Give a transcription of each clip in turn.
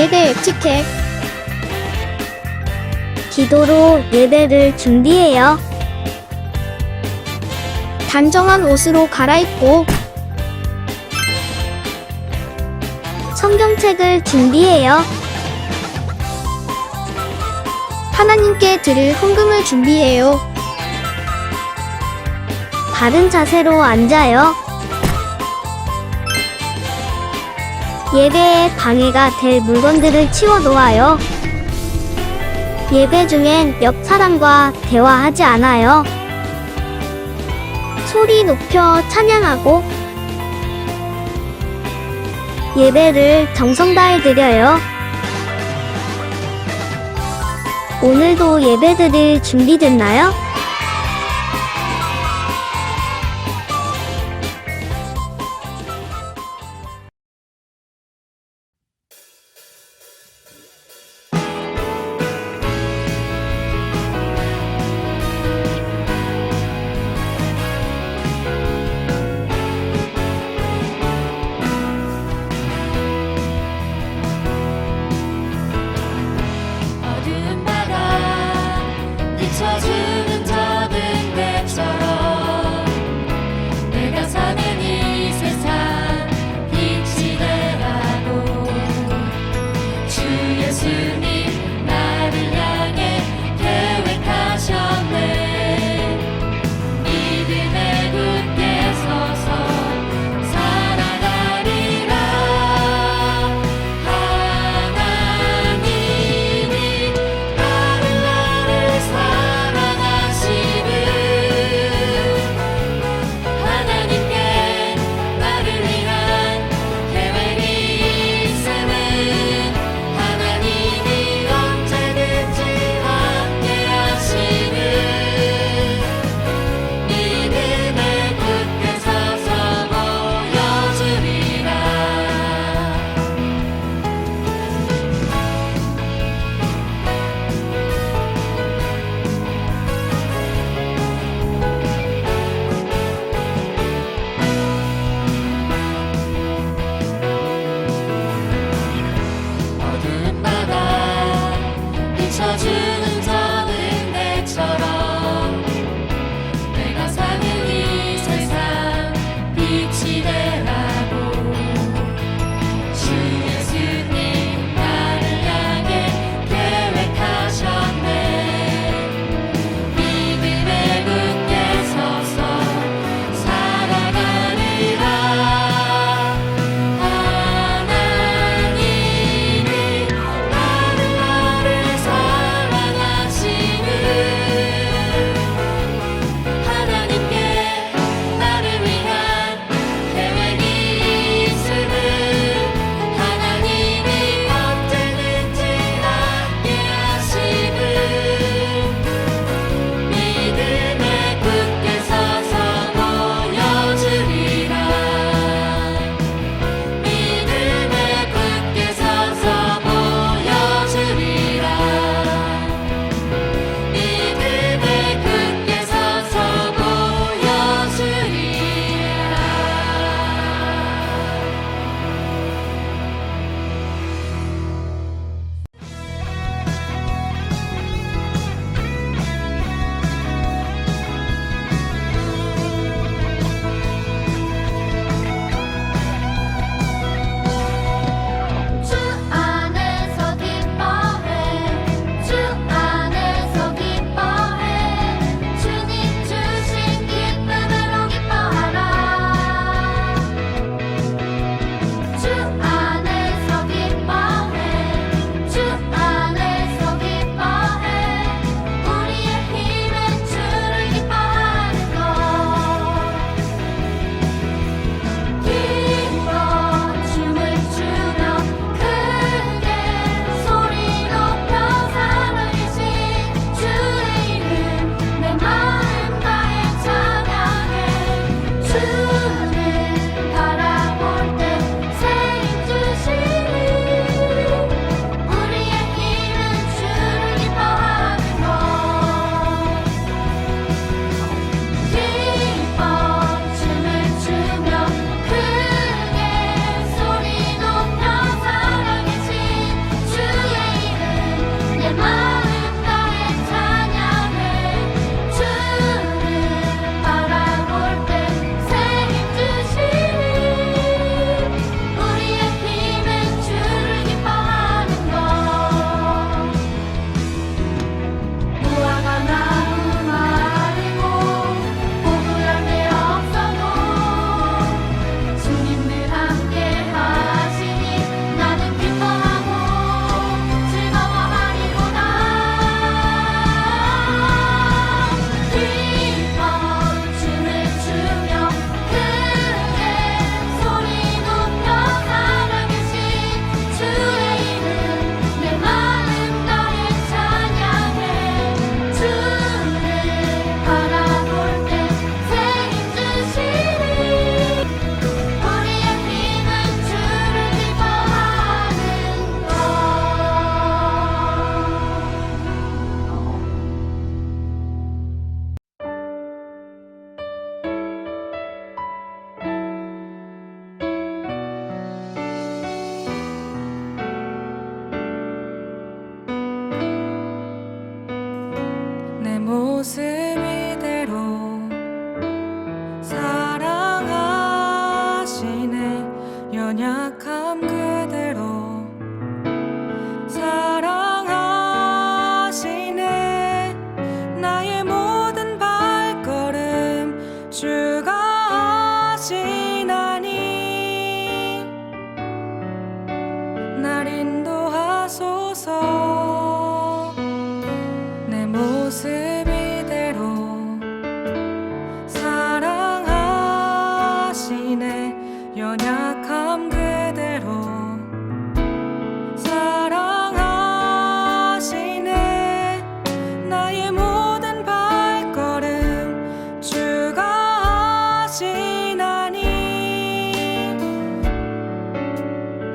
예배 에티켓. 기도로 예배를 준비해요. 단정한 옷으로 갈아입고 성경책을 준비해요. 하나님께 드릴 헌금을 준비해요. 바른 자세로 앉아요. 예배에 방해가 될 물건들을 치워 놓아요. 예배 중엔 옆 사람과 대화하지 않아요. 소리 높여 찬양하고 예배를 정성 다해 드려요. 오늘도 예배 드릴 준비됐나요? 어두운 바람 비춰주는 연약함 그대로 사랑하시네. 나의 모든 발걸음 주가 하시나니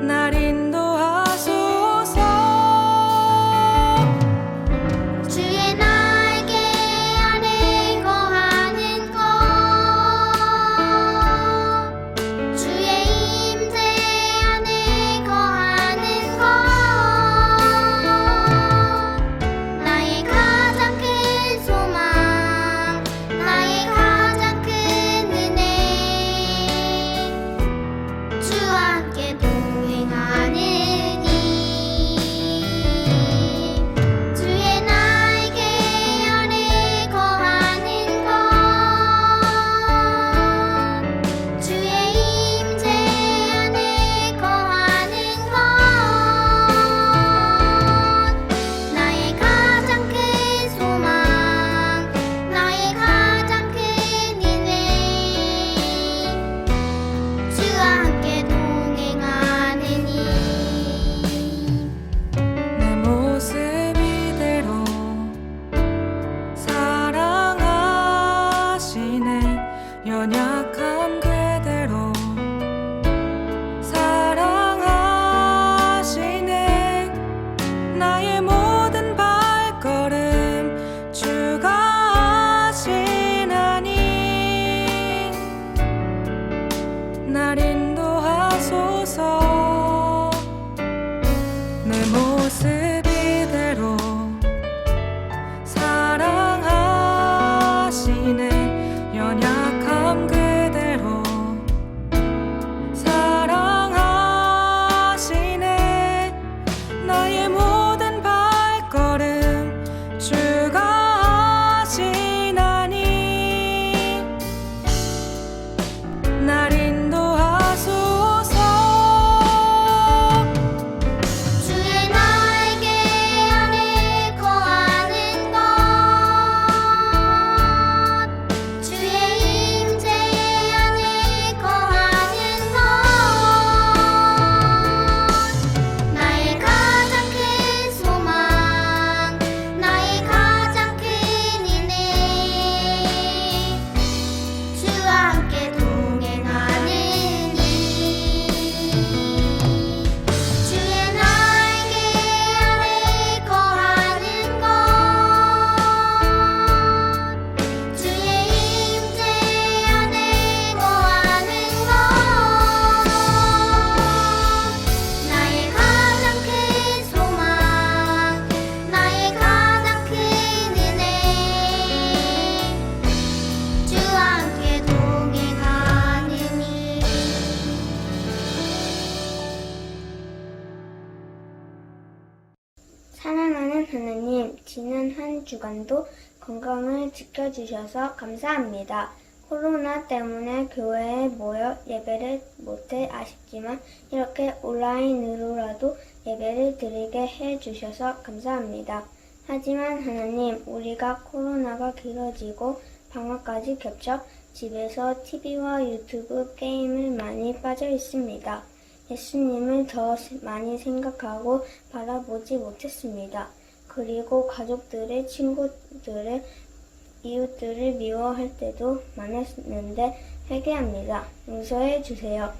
날 인도하소서. 주의 날개 아래 거하는 것, 주의 임재 안에 거하는 것, 나의 가장 큰 소망, 나의 가장 큰 은혜, 주와 함께 동행하느니. 주의 날개 아래 거하는 것, 주의 임재 안에 거하는 것, 나의 가장 큰 소망, 나의 가장 큰 은혜, 주와 함께 동행하느니. 내 모습 이대로 사랑하시네. 연약함 그대로 사랑하시네. 나의 모든 발걸음 주가 하시나니 날 인도하소서. 내 모습 이대로 사랑하시네. 연약함 그대로 사랑하시네. 나의 모든 발걸음 주가 하시나니 날 인도하소서. 주의 날개 아래 거하는 것, 주의 임재 안에 거하는 것, 나의 가장 큰 소망, 나의 가장 큰 은혜, 주와 함께 동행하느니. 주의 날개 아래 거하는 것, 주의 임재 안에 거하는 것, 나의 가장 큰 소망, 나의 가장 큰 은혜, 주와 함께 동행하느니. 사랑하는 하나님, 지난 한 주간도 건강을 지켜주셔서 감사합니다. 코로나 때문에 교회에 모여 예배를 못해 아쉽지만 이렇게 온라인으로라도 예배를 드리게 해주셔서 감사합니다. 하지만 하나님, 우리가 코로나가 길어지고 방학까지 겹쳐 집에서 TV와 유튜브 게임을 많이 빠져 있습니다. 예수님을 더 많이 생각하고 바라보지 못했습니다. 그리고 가족들의, 친구들의, 이웃들을 미워할 때도 많았는데 회개합니다. 용서해 주세요.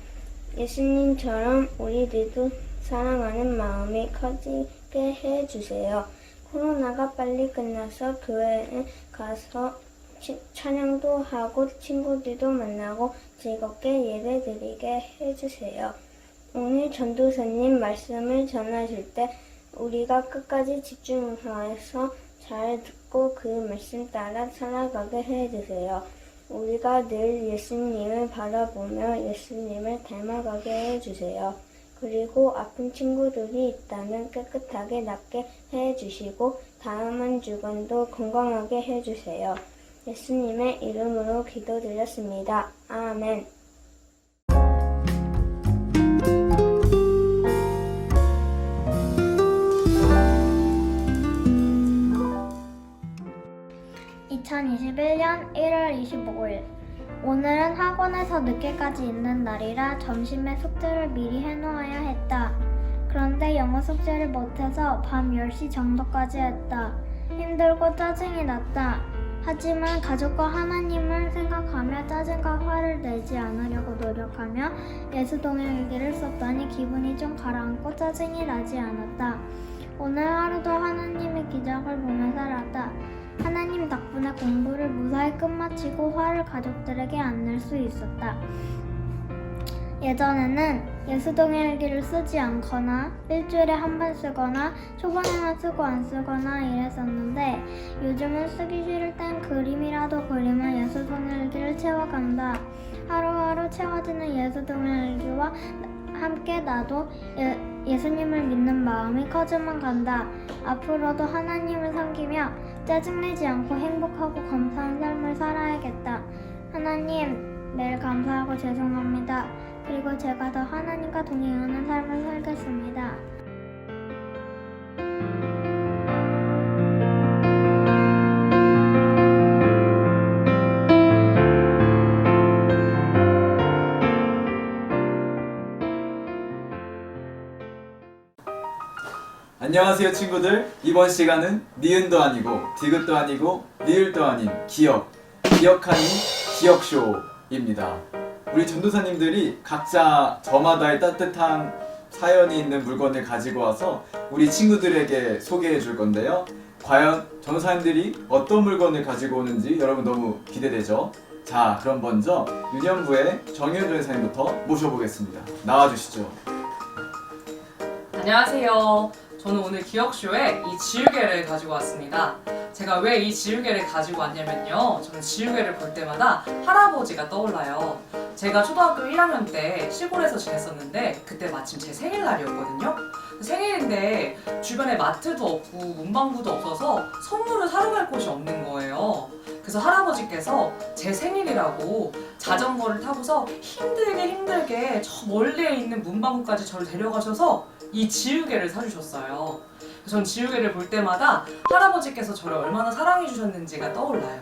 예수님처럼 우리들도 사랑하는 마음이 커지게 해 주세요. 코로나가 빨리 끝나서 교회에 가서 찬양도 하고 친구들도 만나고 즐겁게 예배드리게 해주세요. 오늘 전도사님 말씀을 전하실 때 우리가 끝까지 집중해서 잘 듣고 그 말씀 따라 살아가게 해주세요. 우리가 늘 예수님을 바라보며 예수님을 닮아가게 해주세요. 그리고 아픈 친구들이 있다면 깨끗하게 낫게 해주시고 다음 한 주간도 건강하게 해주세요. 예수님의 이름으로 기도드렸습니다. 아멘. (2021년 1월 25일) 오늘은 학원에서 늦게까지 있는 날이라 점심에 숙제를 미리 해놓아야 했다. 그런데 영어 숙제를 못해서 밤 10시 정도까지 했다. 힘들고 짜증이 났다. 하지만 가족과 하나님을 생각하며 짜증과 화를 내지 않으려고 노력하며 예수동일기를 썼더니 기분이 좀 가라앉고 짜증이 나지 않았다. 오늘 하루도 하나님의 기적을 보며 살았다. 하나님 덕분에 공부를 무사히 끝마치고 화를 가족들에게 안 낼 수 있었다. 예전에는 예수동일기를 쓰지 않거나 일주일에 한 번 쓰거나 초반에만 쓰고 안 쓰거나 이랬었는데 요즘은 쓰기 싫을 땐 그림이라도 그리며 예수동일기를 채워간다. 하루하루 채워지는 예수동일기와 함께 나도 예수님을 믿는 마음이 커져만 간다. 앞으로도 하나님을 섬기며 짜증내지 않고 행복하고 감사한 삶을 살아야겠다. 하나님, 매일 감사하고 죄송합니다. 그리고 제가 더 하나님과 동행하는 삶을 살겠습니다. 안녕하세요 친구들. 이번 시간은 니은도 아니고 디귿도 아니고 리을도 아닌 기억하니 기억쇼입니다. 우리 전도사님들이 각자 저마다의 따뜻한 사연이 있는 물건을 가지고 와서 우리 친구들에게 소개해 줄 건데요. 과연 전도사님들이 어떤 물건을 가지고 오는지 여러분 너무 기대되죠? 자, 그럼 먼저 유년부의 정현 전도사님부터 모셔보겠습니다. 나와주시죠. 안녕하세요. 저는 오늘 기억쇼에 이 지우개를 가지고 왔습니다. 제가 왜 이 지우개를 가지고 왔냐면요. 저는 지우개를 볼 때마다 할아버지가 떠올라요. 제가 초등학교 1학년 때 시골에서 지냈었는데 그때 마침 제 생일날이었거든요. 생일인데 주변에 마트도 없고 문방구도 없어서 선물을 사러 갈 곳이 없는 거예요. 그래서 할아버지께서 제 생일이라고 자전거를 타고서 힘들게 저 멀리에 있는 문방구까지 저를 데려가셔서 이 지우개를 사주셨어요. 전 지우개를 볼 때마다 할아버지께서 저를 얼마나 사랑해 주셨는지가 떠올라요.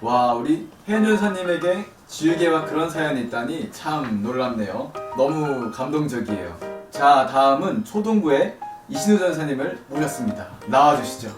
와, 우리 혜연 전사님에게 지우개와 그런 사연이 있다니 참 놀랍네요. 너무 감동적이에요. 자, 다음은 초동부의 이신우 전사님을 모셨습니다. 나와주시죠.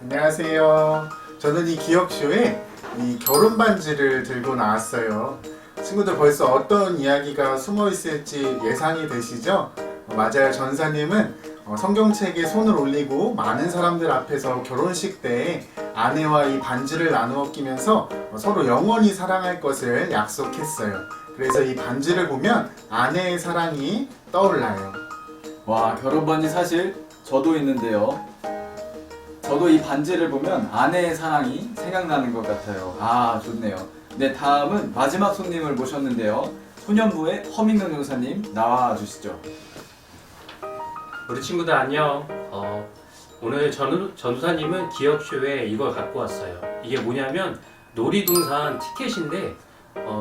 안녕하세요. 저는 이 기억쇼에 이 결혼 반지를 들고 나왔어요. 친구들 벌써 어떤 이야기가 숨어 있을지 예상이 되시죠? 맞아요. 전사님은 성경책에 손을 올리고 많은 사람들 앞에서 결혼식 때 아내와 이 반지를 나누어 끼면서 서로 영원히 사랑할 것을 약속했어요. 그래서 이 반지를 보면 아내의 사랑이 떠올라요. 와, 결혼 반지 사실 저도 있는데요. 저도 이 반지를 보면 아내의 사랑이 생각나는 것 같아요. 아, 좋네요. 네, 다음은 마지막 손님을 모셨는데요. 소년부의 허민경 전사님 나와주시죠. 우리 친구들 안녕. 오늘 전도사님은 기억쇼에 이걸 갖고 왔어요. 이게 뭐냐면 놀이동산 티켓인데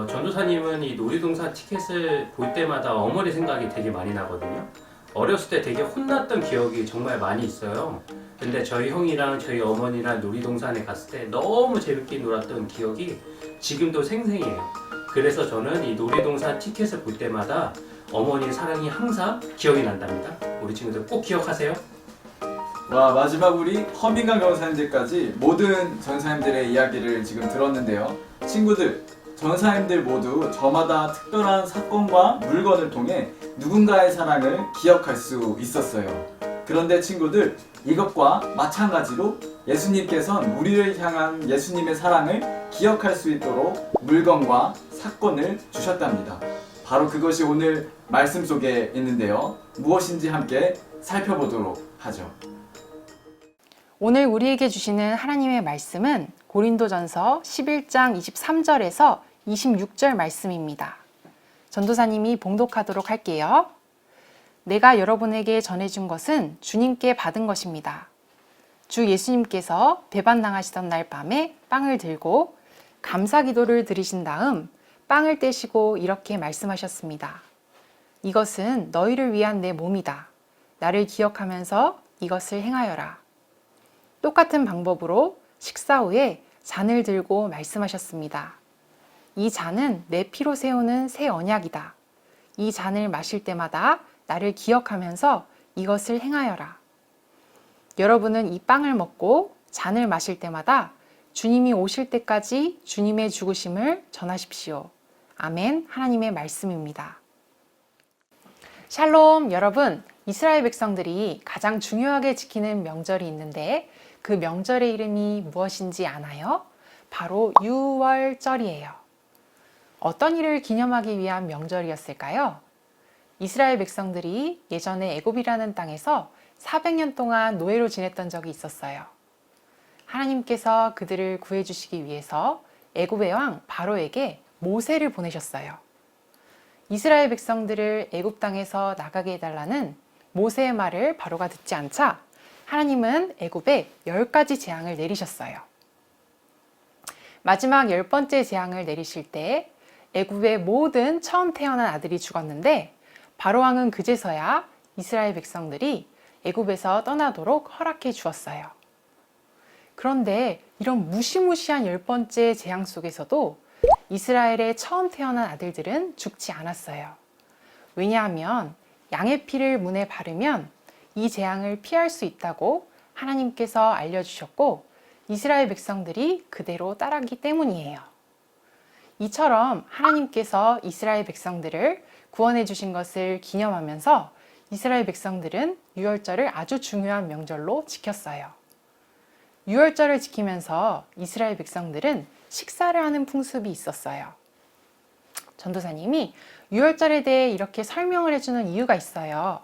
전도사님은 이 놀이동산 티켓을 볼 때마다 어머니 생각이 되게 많이 나거든요. 어렸을 때 되게 혼났던 기억이 정말 많이 있어요. 근데 저희 형이랑 저희 어머니랑 놀이동산에 갔을 때 너무 재밌게 놀았던 기억이 지금도 생생해요. 그래서 저는 이 놀이동산 티켓을 볼 때마다 어머니의 사랑이 항상 기억이 난답니다. 우리 친구들 꼭 기억하세요. 와, 마지막 우리 허민강 전사님들까지 모든 전사님들의 이야기를 지금 들었는데요. 친구들, 전사님들 모두 저마다 특별한 사건과 물건을 통해 누군가의 사랑을 기억할 수 있었어요. 그런데 친구들, 이것과 마찬가지로 예수님께서는 우리를 향한 예수님의 사랑을 기억할 수 있도록 물건과 사건을 주셨답니다. 바로 그것이 오늘 말씀 속에 있는데요. 무엇인지 함께 살펴보도록 하죠. 오늘 우리에게 주시는 하나님의 말씀은 고린도전서 11장 23절에서 26절 말씀입니다. 전도사님이 봉독하도록 할게요. 내가 여러분에게 전해준 것은 주님께 받은 것입니다. 주 예수님께서 배반당하시던 날 밤에 빵을 들고 감사 기도를 드리신 다음 빵을 떼시고 이렇게 말씀하셨습니다. 이것은 너희를 위한 내 몸이다. 나를 기억하면서 이것을 행하여라. 똑같은 방법으로 식사 후에 잔을 들고 말씀하셨습니다. 이 잔은 내 피로 세우는 새 언약이다. 이 잔을 마실 때마다 나를 기억하면서 이것을 행하여라. 여러분은 이 빵을 먹고 잔을 마실 때마다 주님이 오실 때까지 주님의 죽으심을 전하십시오. 아멘. 하나님의 말씀입니다. 샬롬 여러분, 이스라엘 백성들이 가장 중요하게 지키는 명절이 있는데 그 명절의 이름이 무엇인지 아나요? 바로 유월절이에요. 어떤 일을 기념하기 위한 명절이었을까요? 이스라엘 백성들이 예전에 애굽이라는 땅에서 400년 동안 노예로 지냈던 적이 있었어요. 하나님께서 그들을 구해주시기 위해서 애굽의 왕 바로에게 모세를 보내셨어요. 이스라엘 백성들을 애굽 땅에서 나가게 해달라는 모세의 말을 바로가 듣지 않자 하나님은 애굽에 10가지 재앙을 내리셨어요. 마지막 10번째 재앙을 내리실 때 애굽의 모든 처음 태어난 아들이 죽었는데 바로 왕은 그제서야 이스라엘 백성들이 애굽에서 떠나도록 허락해 주었어요. 그런데 이런 무시무시한 10번째 재앙 속에서도 이스라엘의 처음 태어난 아들들은 죽지 않았어요. 왜냐하면 양의 피를 문에 바르면 이 재앙을 피할 수 있다고 하나님께서 알려주셨고 이스라엘 백성들이 그대로 따르기 때문이에요. 이처럼 하나님께서 이스라엘 백성들을 구원해 주신 것을 기념하면서 이스라엘 백성들은 유월절을 아주 중요한 명절로 지켰어요. 유월절을 지키면서 이스라엘 백성들은 식사를 하는 풍습이 있었어요. 전도사님이 유월절에 대해 이렇게 설명을 해주는 이유가 있어요.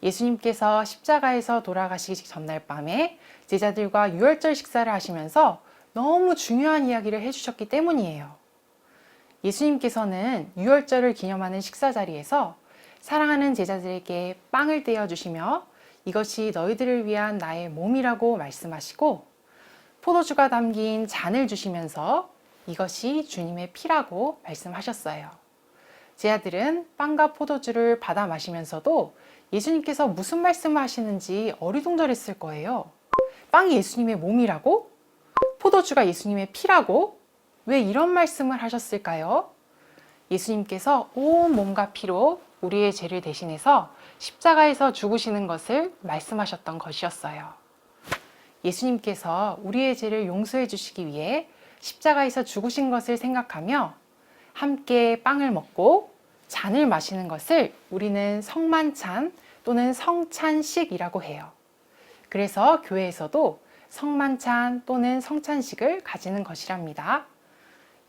예수님께서 십자가에서 돌아가시기 전날 밤에 제자들과 유월절 식사를 하시면서 너무 중요한 이야기를 해주셨기 때문이에요. 예수님께서는 유월절을 기념하는 식사 자리에서 사랑하는 제자들에게 빵을 떼어주시며 이것이 너희들을 위한 나의 몸이라고 말씀하시고 포도주가 담긴 잔을 주시면서 이것이 주님의 피라고 말씀하셨어요. 제자들은 빵과 포도주를 받아 마시면서도 예수님께서 무슨 말씀을 하시는지 어리둥절했을 거예요. 빵이 예수님의 몸이라고? 포도주가 예수님의 피라고? 왜 이런 말씀을 하셨을까요? 예수님께서 온 몸과 피로 우리의 죄를 대신해서 십자가에서 죽으시는 것을 말씀하셨던 것이었어요. 예수님께서 우리의 죄를 용서해 주시기 위해 십자가에서 죽으신 것을 생각하며 함께 빵을 먹고 잔을 마시는 것을 우리는 성만찬 또는 성찬식이라고 해요. 그래서 교회에서도 성만찬 또는 성찬식을 가지는 것이랍니다.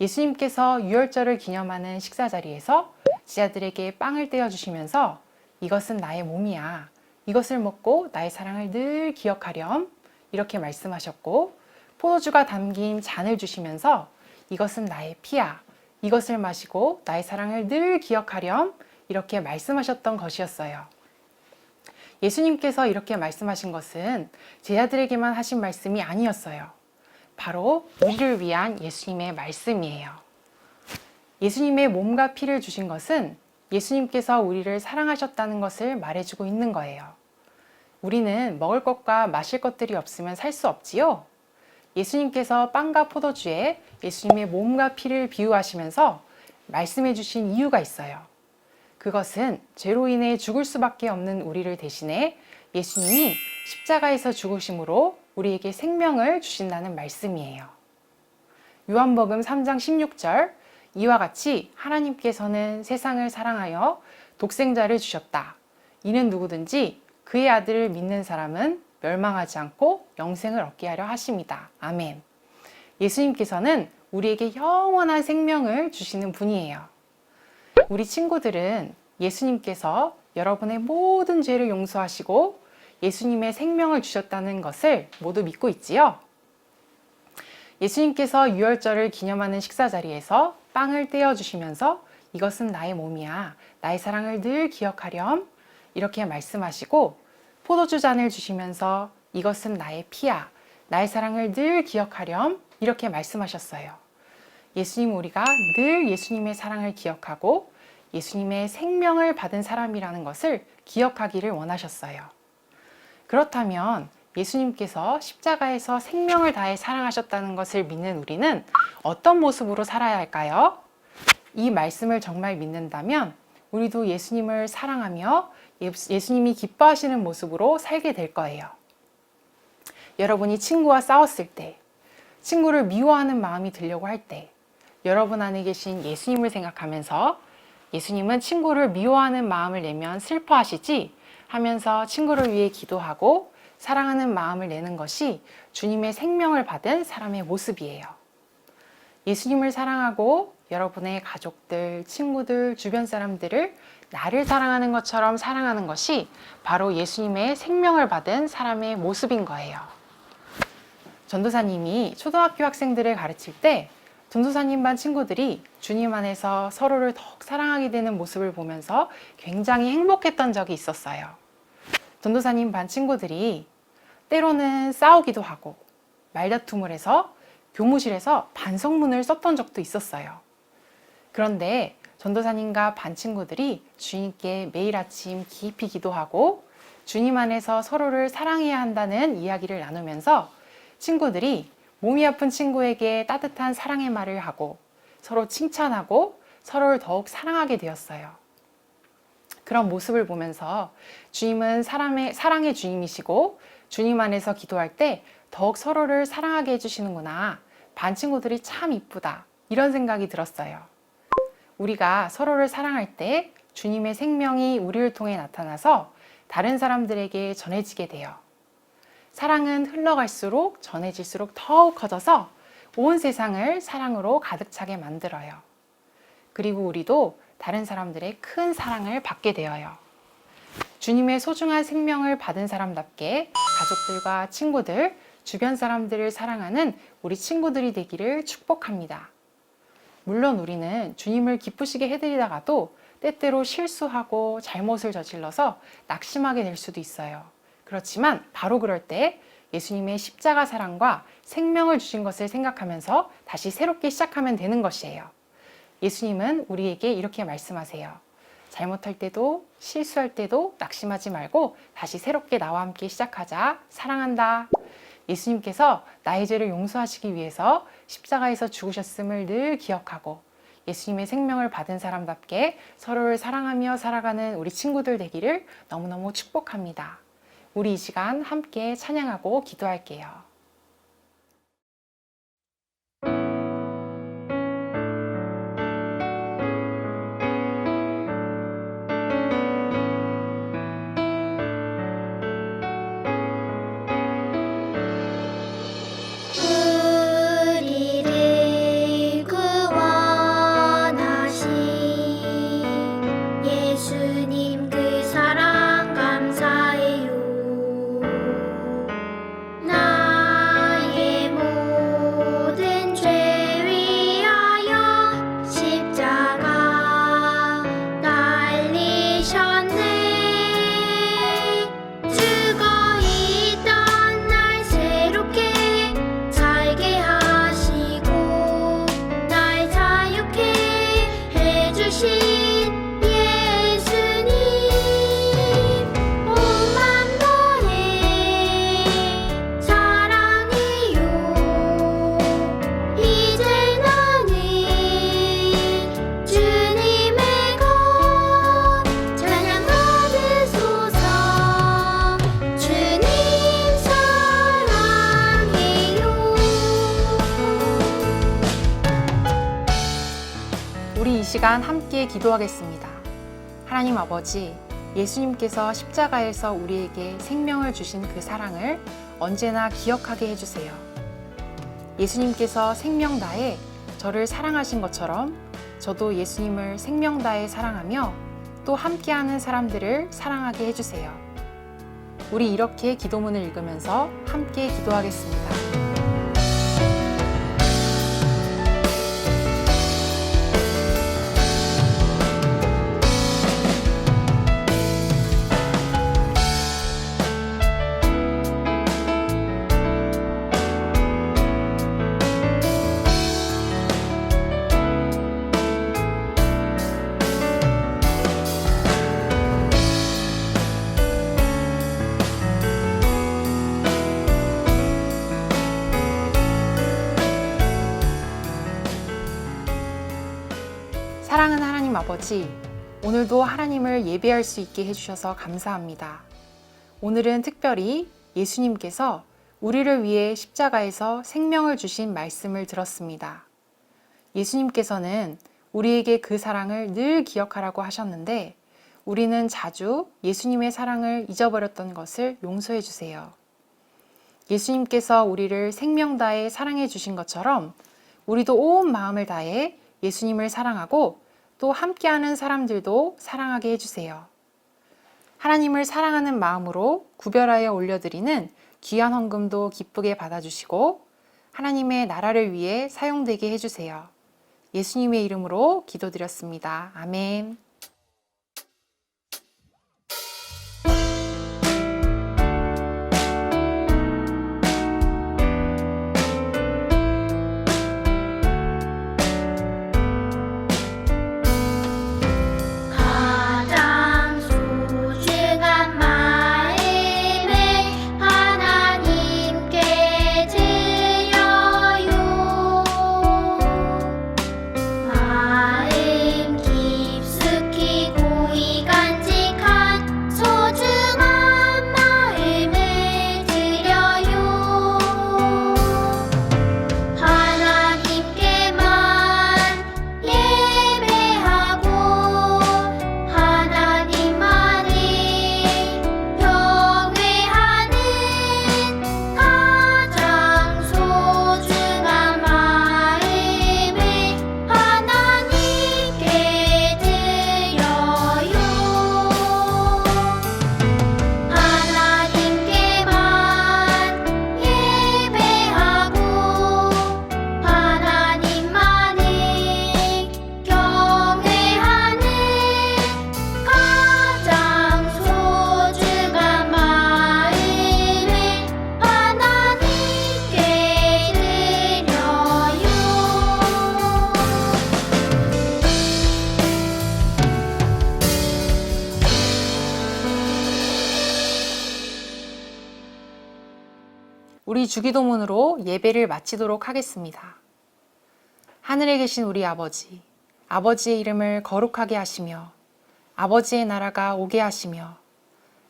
예수님께서 유월절을 기념하는 식사 자리에서 제자들에게 빵을 떼어주시면서 이것은 나의 몸이야. 이것을 먹고 나의 사랑을 늘 기억하렴. 이렇게 말씀하셨고 포도주가 담긴 잔을 주시면서 이것은 나의 피야. 이것을 마시고 나의 사랑을 늘 기억하렴. 이렇게 말씀하셨던 것이었어요. 예수님께서 이렇게 말씀하신 것은 제자들에게만 하신 말씀이 아니었어요. 바로 우리를 위한 예수님의 말씀이에요. 예수님의 몸과 피를 주신 것은 예수님께서 우리를 사랑하셨다는 것을 말해주고 있는 거예요. 우리는 먹을 것과 마실 것들이 없으면 살 수 없지요? 예수님께서 빵과 포도주에 예수님의 몸과 피를 비유하시면서 말씀해 주신 이유가 있어요. 그것은 죄로 인해 죽을 수밖에 없는 우리를 대신해 예수님이 십자가에서 죽으심으로 우리에게 생명을 주신다는 말씀이에요. 요한복음 3장 16절 이와 같이 하나님께서는 세상을 사랑하여 독생자를 주셨다. 이는 누구든지 그의 아들을 믿는 사람은 멸망하지 않고 영생을 얻게 하려 하심이다. 아멘. 예수님께서는 우리에게 영원한 생명을 주시는 분이에요. 우리 친구들은 예수님께서 여러분의 모든 죄를 용서하시고 예수님의 생명을 주셨다는 것을 모두 믿고 있지요? 예수님께서 유월절을 기념하는 식사 자리에서 빵을 떼어주시면서 이것은 나의 몸이야. 나의 사랑을 늘 기억하렴. 이렇게 말씀하시고 포도주 잔을 주시면서 이것은 나의 피야. 나의 사랑을 늘 기억하렴. 이렇게 말씀하셨어요. 예수님 우리가 늘 예수님의 사랑을 기억하고 예수님의 생명을 받은 사람이라는 것을 기억하기를 원하셨어요. 그렇다면 예수님께서 십자가에서 생명을 다해 사랑하셨다는 것을 믿는 우리는 어떤 모습으로 살아야 할까요? 이 말씀을 정말 믿는다면 우리도 예수님을 사랑하며 예수님이 기뻐하시는 모습으로 살게 될 거예요. 여러분이 친구와 싸웠을 때, 친구를 미워하는 마음이 들려고 할 때, 여러분 안에 계신 예수님을 생각하면서 예수님은 친구를 미워하는 마음을 내면 슬퍼하시지 하면서 친구를 위해 기도하고 사랑하는 마음을 내는 것이 주님의 생명을 받은 사람의 모습이에요. 예수님을 사랑하고 여러분의 가족들, 친구들, 주변 사람들을 나를 사랑하는 것처럼 사랑하는 것이 바로 예수님의 생명을 받은 사람의 모습인 거예요. 전도사님이 초등학교 학생들을 가르칠 때 전도사님 반 친구들이 주님 안에서 서로를 더욱 사랑하게 되는 모습을 보면서 굉장히 행복했던 적이 있었어요. 전도사님 반 친구들이 때로는 싸우기도 하고 말다툼을 해서 교무실에서 반성문을 썼던 적도 있었어요. 그런데 전도사님과 반 친구들이 주님께 매일 아침 깊이 기도하고 주님 안에서 서로를 사랑해야 한다는 이야기를 나누면서 친구들이 몸이 아픈 친구에게 따뜻한 사랑의 말을 하고 서로 칭찬하고 서로를 더욱 사랑하게 되었어요. 그런 모습을 보면서 주님은 사랑의 주님이시고 주님 안에서 기도할 때 더욱 서로를 사랑하게 해주시는구나. 반 친구들이 참 이쁘다. 이런 생각이 들었어요. 우리가 서로를 사랑할 때 주님의 생명이 우리를 통해 나타나서 다른 사람들에게 전해지게 돼요. 사랑은 흘러갈수록 전해질수록 더욱 커져서 온 세상을 사랑으로 가득 차게 만들어요. 그리고 우리도 다른 사람들의 큰 사랑을 받게 되어요. 주님의 소중한 생명을 받은 사람답게 가족들과 친구들, 주변 사람들을 사랑하는 우리 친구들이 되기를 축복합니다. 물론 우리는 주님을 기쁘시게 해드리다가도 때때로 실수하고 잘못을 저질러서 낙심하게 될 수도 있어요. 그렇지만 바로 그럴 때 예수님의 십자가 사랑과 생명을 주신 것을 생각하면서 다시 새롭게 시작하면 되는 것이에요. 예수님은 우리에게 이렇게 말씀하세요. 잘못할 때도 실수할 때도 낙심하지 말고 다시 새롭게 나와 함께 시작하자. 사랑한다. 예수님께서 나의 죄를 용서하시기 위해서 십자가에서 죽으셨음을 늘 기억하고 예수님의 생명을 받은 사람답게 서로를 사랑하며 살아가는 우리 친구들 되기를 너무너무 축복합니다. 우리 이 시간 함께 찬양하고 기도할게요. 우리를 구원하신 예수님 그 사랑 감사해요. 나의 모든 죄 위하여 십자가 달리셨네. 죽어 있던 날 새롭게 살게 하시고 날 자유케 해주신 예수님, 온 맘 다해 사랑해요. 이제 나는 주님의 것 찬양 받으소서. 주님 사랑해요. 우리 이 시간 함께 기도하겠습니다. 하나님 아버지, 예수님께서 십자가에서 우리에게 생명을 주신 그 사랑을 언제나 기억하게 해주세요. 예수님께서 생명 다해 저를 사랑하신 것처럼 저도 예수님을 생명 다해 사랑하며 또 함께하는 사람들을 사랑하게 해주세요. 우리 이렇게 기도문을 읽으면서 함께 기도하겠습니다. 사랑하는 하나님 아버지, 오늘도 하나님을 예배할 수 있게 해주셔서 감사합니다. 오늘은 특별히 예수님께서 우리를 위해 십자가에서 생명을 주신 말씀을 들었습니다. 예수님께서는 우리에게 그 사랑을 늘 기억하라고 하셨는데 우리는 자주 예수님의 사랑을 잊어버렸던 것을 용서해 주세요. 예수님께서 우리를 생명 다해 사랑해 주신 것처럼 우리도 온 마음을 다해 예수님을 사랑하고 또 함께하는 사람들도 사랑하게 해주세요. 하나님을 사랑하는 마음으로 구별하여 올려드리는 귀한 헌금도 기쁘게 받아주시고 하나님의 나라를 위해 사용되게 해주세요. 예수님의 이름으로 기도드렸습니다. 아멘. 가장 소중한 마음을 하나님께 드려요. 마음 깊숙이 고이 간직한 소중한 마음을 드려요. 하나님께만 예배하고 하나님만을 경외하는 가장 소중한 마음을 하나님께 드려요. 하나님께만 예배하고 하나님만을 경외하는 가장 소중한 마음을 하나님께 우리 주기도문으로 예배를 마치도록 하겠습니다. 하늘에 계신 우리 아버지, 아버지의 이름을 거룩하게 하시며 아버지의 나라가 오게 하시며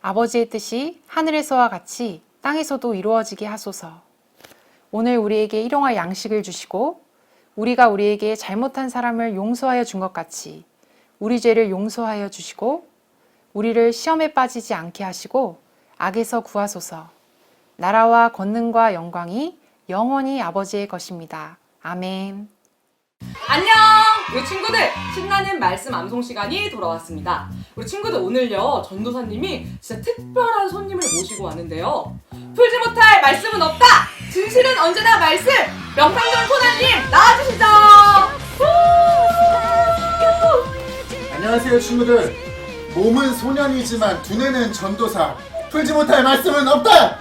아버지의 뜻이 하늘에서와 같이 땅에서도 이루어지게 하소서. 오늘 우리에게 일용할 양식을 주시고 우리가 우리에게 잘못한 사람을 용서하여 준 것 같이 우리 죄를 용서하여 주시고 우리를 시험에 빠지지 않게 하시고 악에서 구하소서. 나라와 권능과 영광이 영원히 아버지의 것입니다. 아멘. 안녕! 우리 친구들, 신나는 말씀 암송 시간이 돌아왔습니다. 우리 친구들, 오늘요 전도사님이 진짜 특별한 손님을 모시고 왔는데요. 풀지 못할 말씀은 없다! 진실은 언제나 말씀! 명탐정 코난님 나와주시죠! 안녕하세요 친구들. 몸은 소년이지만 두뇌는 전도사. 풀지 못할 말씀은 없다.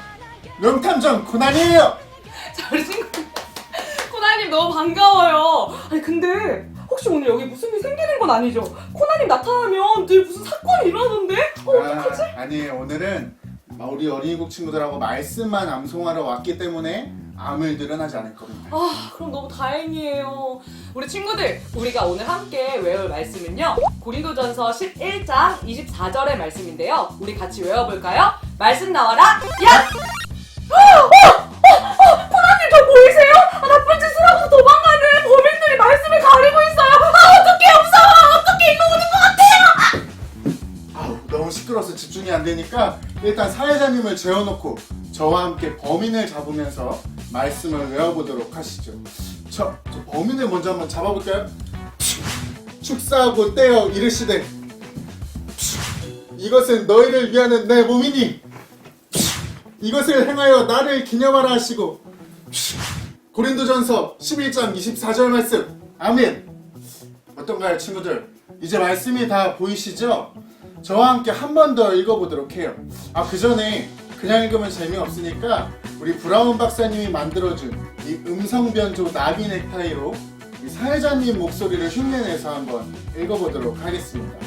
명탐정 코난이에요. 자, 우리 친구들, 코난님 너무 반가워요. 아니 근데 혹시 오늘 여기 무슨 일 생기는 건 아니죠? 코난님 나타나면 늘 무슨 사건이 일어나던데? 어떡하지? 아니에요. 오늘은 우리 어린이국 친구들하고 말씀만 암송하러 왔기 때문에 아무 일들은 하지 않을 겁니다. 아, 그럼 너무 다행이에요. 우리 친구들, 우리가 오늘 함께 외울 말씀은요, 고린도전서 11장 24절의 말씀인데요. 우리 같이 외워볼까요? 말씀 나와라. 야! 코난님 저 보이세요? 나쁜 짓을 하고 도망가는 범인들이 말씀을 가리고 있어요. 어떡해, 무서워. 어떡해, 이거 오는 것 같아요. 아우, 너무 시끄러워서 집중이 안 되니까 일단 사회자님을 재워놓고 저와 함께 범인을 잡으면서 말씀을 외워보도록 하시죠. 저 범인을 먼저 한번 잡아볼까요? 축사하고 떼어 이르시되 이것은 너희를 위하는 내 몸이니 이것을 행하여 나를 기념하라 하시고 고린도전서 11장 24절 말씀. 아멘. 어떤가요 친구들? 이제 말씀이 다 보이시죠? 저와 함께 한 번 더 읽어보도록 해요. 그 전에 그냥 읽으면 재미없으니까 우리 브라운 박사님이 만들어준 이 음성 변조 나비 넥타이로 이 사회자님 목소리를 흉내내서 한번 읽어보도록 하겠습니다.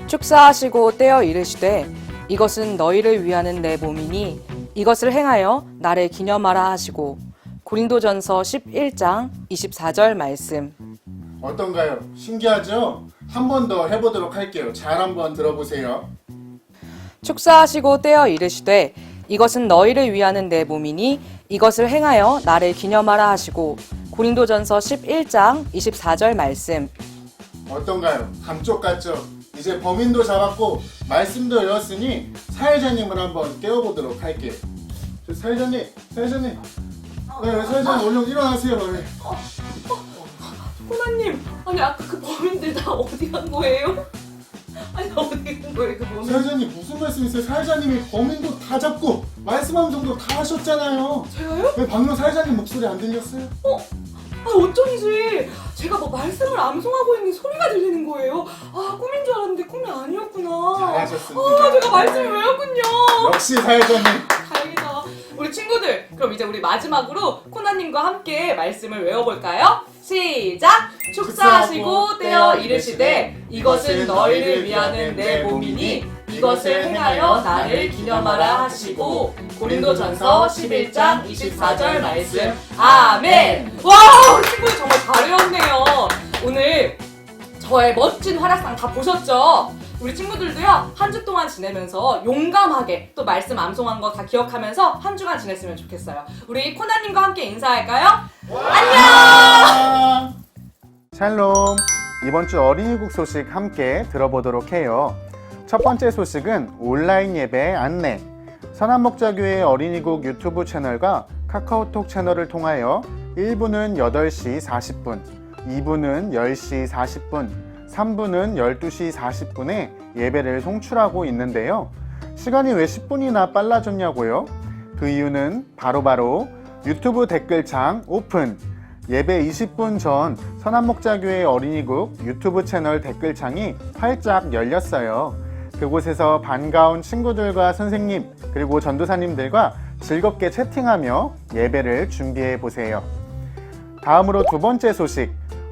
축사하시고 떼어 이르시되 이것은 너희를 위하는 내 몸이니 이것을 행하여 나를 기념하라 하시고 고린도전서 11장 24절 말씀. 어떤가요? 신기하죠? 한 번 더 해보도록 할게요. 잘 한번 들어보세요. 축사하시고 떼어 이르시되 이것은 너희를 위하는 내 몸이니 이것을 행하여 나를 기념하라 하시고 고린도전서 11장 24절 말씀. 어떤가요? 감쪽 같죠? 이제 범인도 잡았고 말씀도 외웠으니 사회자님을 한번 깨워보도록 할게요. 사회자님. 네, 사회자님 얼른 일어나세요. 네. 코나님, 아니 아까 그 범인들 다 어디 간 거예요? 아니 어디 간 거예요 그 범인? 사회자님 무슨 말씀이세요? 사회자님이 범인도 다 잡고 말씀하는 정도 다 하셨잖아요. 제가요? 왜 방금 사회자님 목소리 안 들렸어요? 아 어쩐지 제가 뭐 말씀을 암송하고 있는 소리가 들리는 거예요. 아 꿈인 줄 알았는데 꿈이 아니었구나. 잘하셨습니다. 제가 말씀을 외웠군요. 역시 사회자님. 다행이다. 우리 친구들, 그럼 이제 우리 마지막으로 코나님과 함께 말씀을 외워볼까요? 시작! 축사하시고 떼어 이르시되 이것은 너희를 위하는 내 몸이니 이것을 행하여 나를 기념하라 하시고 고린도전서 11장 24절 말씀. 아멘! 와, 우리 친구들 정말 잘 외웠네요. 오늘 저의 멋진 활약상 다 보셨죠? 우리 친구들도요, 한 주 동안 지내면서 용감하게 또 말씀 암송한 거 다 기억하면서 한 주간 지냈으면 좋겠어요. 우리 코나님과 함께 인사할까요? 안녕! 샬롬. 이번 주 어린이국 소식 함께 들어보도록 해요. 첫 번째 소식은 온라인 예배 안내. 선한목자교회 어린이국 유튜브 채널과 카카오톡 채널을 통하여 1부는 8시 40분, 2부는 10시 40분, 3부는 12시 40분에 예배를 송출하고 있는데요. 시간이 왜 10분이나 빨라졌냐고요? 그 이유는 바로 유튜브 댓글창 오픈! 예배 20분 전 선한목자교회 어린이국 유튜브 채널 댓글창이 활짝 열렸어요. 그곳에서 반가운 친구들과 선생님 그리고 전도사님들과 즐겁게 채팅하며 예배를 준비해 보세요. 다음으로 두 번째 소식.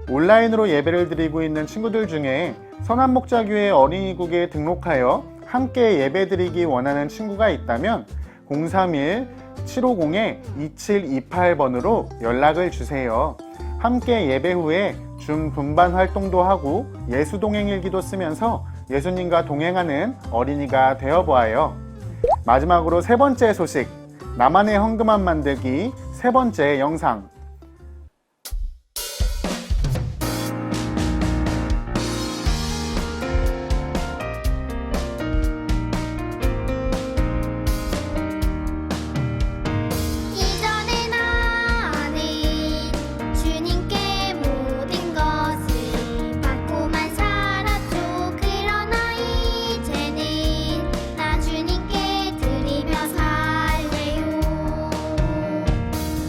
온라인으로 예배를 드리고 있는 친구들 중에 선한목자교회 어린이국에 등록하여 함께 예배 드리기 원하는 친구가 있다면 031-750-2728번으로 연락을 주세요. 함께 예배 후에 줌 분반 활동도 하고 예수 동행일기도 쓰면서 예수님과 동행하는 어린이가 되어보아요. 마지막으로 세 번째 소식. 나만의 헌금함 만들기 세 번째 영상. 이전에 나는 주님께 모든 것을 받고만 살았죠. 그러나 이제는 나 주님께 드리며 살래요.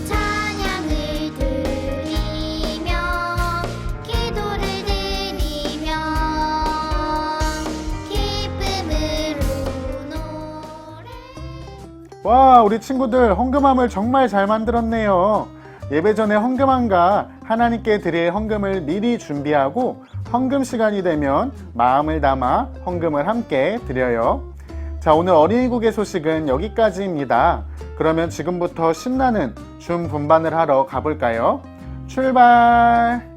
찬양을 드리며 기도를 드리며 기쁨으로 노래. 와, 우리 친구들 헌금함을 정말 잘 만들었네요. 예배 전에 헌금함과 하나님께 드릴 헌금을 미리 준비하고 헌금 시간이 되면 마음을 담아 헌금을 함께 드려요. 자, 오늘 어린이국의 소식은 여기까지입니다. 그러면 지금부터 신나는 줌 분반을 하러 가볼까요? 출발!